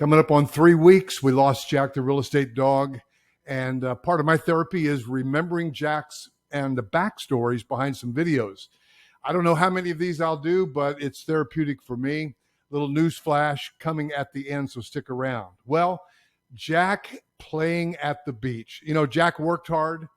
Coming up on 3 weeks, we lost Jack, the real estate dog. And part of my therapy is remembering Jack's and the backstories behind some videos. I don't know how many of these I'll do, but it's therapeutic for me. Little news flash coming at the end, so stick around. Well, Jack playing at the beach. You know, Jack worked hard,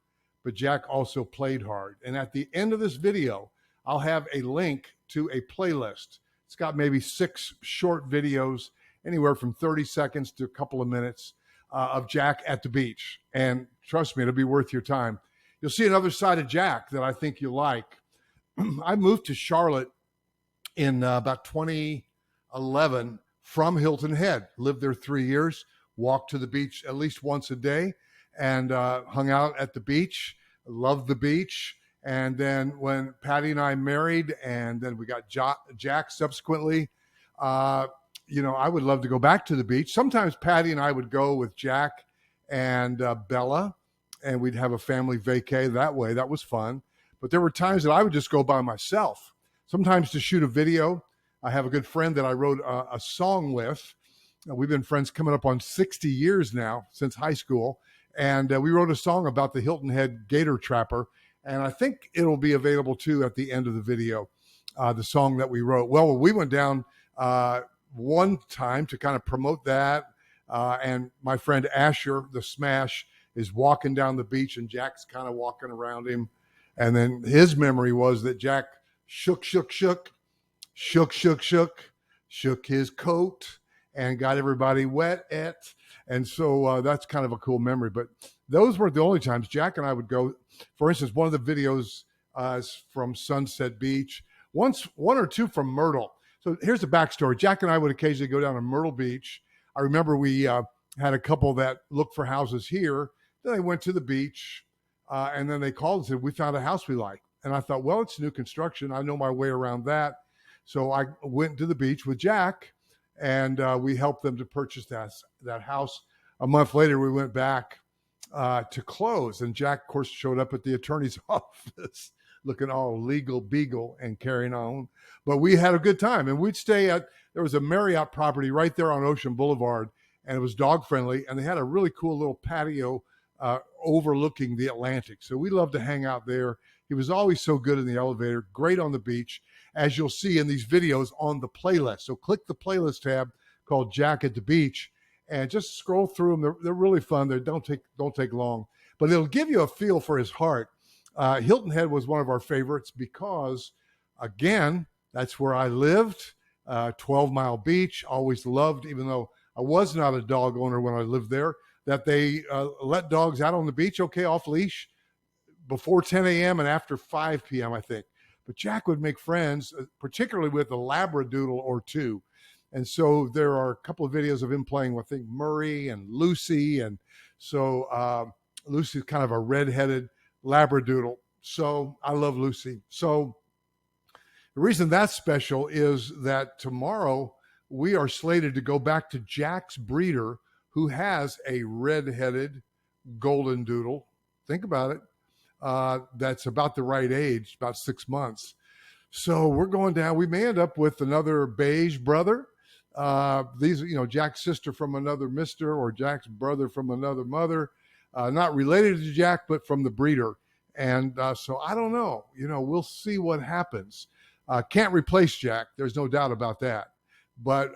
but Jack also played hard. And at the end of this video, I'll have a link to a playlist. It's got maybe 6 short videos, anywhere from 30 seconds to a couple of minutes of Jack at the beach. And trust me, it'll be worth your time. You'll see another side of Jack that I think you'll like. I moved to Charlotte in about 2011 from Hilton Head. Lived there 3 years, walked to the beach at least once a day, and hung out at the beach. Loved the beach. And then when Patty and I married, and then we got Jack subsequently, you know, I would love to go back to the beach. Sometimes Patty and I would go with Jack and Bella, and we'd have a family vacay that way. That was fun. But there were times that I would just go by myself, sometimes to shoot a video. I have a good friend that I wrote a song with. We've been friends coming up on 60 years now, since high school. And we wrote a song about the Hilton Head Gator Trapper. And I think it'll be available, too, at the end of the video, the song that we wrote. Well, we went down one time to kind of promote that. And my friend Asher, the Smash, is walking down the beach, and Jack's kind of walking around him. And then his memory was that Jack shook his coat and got everybody wet. And so that's kind of a cool memory. But those weren't the only times Jack and I would go. For instance, one of the videos is from Sunset Beach, one or two from Myrtle. So here's the backstory. Jack and I would occasionally go down to Myrtle Beach. I remember we had a couple that looked for houses here. Then they went to the beach, and then they called and said, we found a house we like. And I thought, well, it's new construction. I know my way around that. So I went to the beach with Jack, and we helped them to purchase that house. A month later, we went back to close. And Jack, of course, showed up at the attorney's office looking all legal beagle and carrying on. But we had a good time. And we'd stay there was a Marriott property right there on Ocean Boulevard, and it was dog friendly. And they had a really cool little patio overlooking the Atlantic. So we loved to hang out there. He was always so good in the elevator, great on the beach, as you'll see in these videos on the playlist. So click the playlist tab called Jack at the Beach and just scroll through them. They're really fun. They don't take long, but it'll give you a feel for his heart. Hilton Head was one of our favorites because, again, that's where I lived. 12 Mile Beach, always loved, even though I was not a dog owner when I lived there, that they let dogs out on the beach, okay, off leash, before 10 a.m. and after 5 p.m., I think. But Jack would make friends, particularly with a Labradoodle or two. And so there are a couple of videos of him playing with, I think, Murray and Lucy. And so Lucy's kind of a redheaded Labradoodle. So I love Lucy. So the reason that's special is that tomorrow we are slated to go back to Jack's breeder, who has a red-headed golden doodle. Think about it. That's about the right age, about 6 months. So we're going down. We may end up with another beige brother. These, you know, Jack's sister from another mister, or Jack's brother from another mother. Not related to Jack, but from the breeder. And so I don't know. You know, we'll see what happens. Can't replace Jack. There's no doubt about that. But,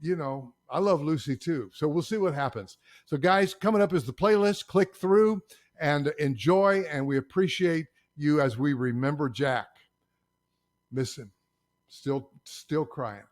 you know, I love Lucy too. So we'll see what happens. So guys, coming up is the playlist. Click through and enjoy. And we appreciate you as we remember Jack. Miss him. Still crying.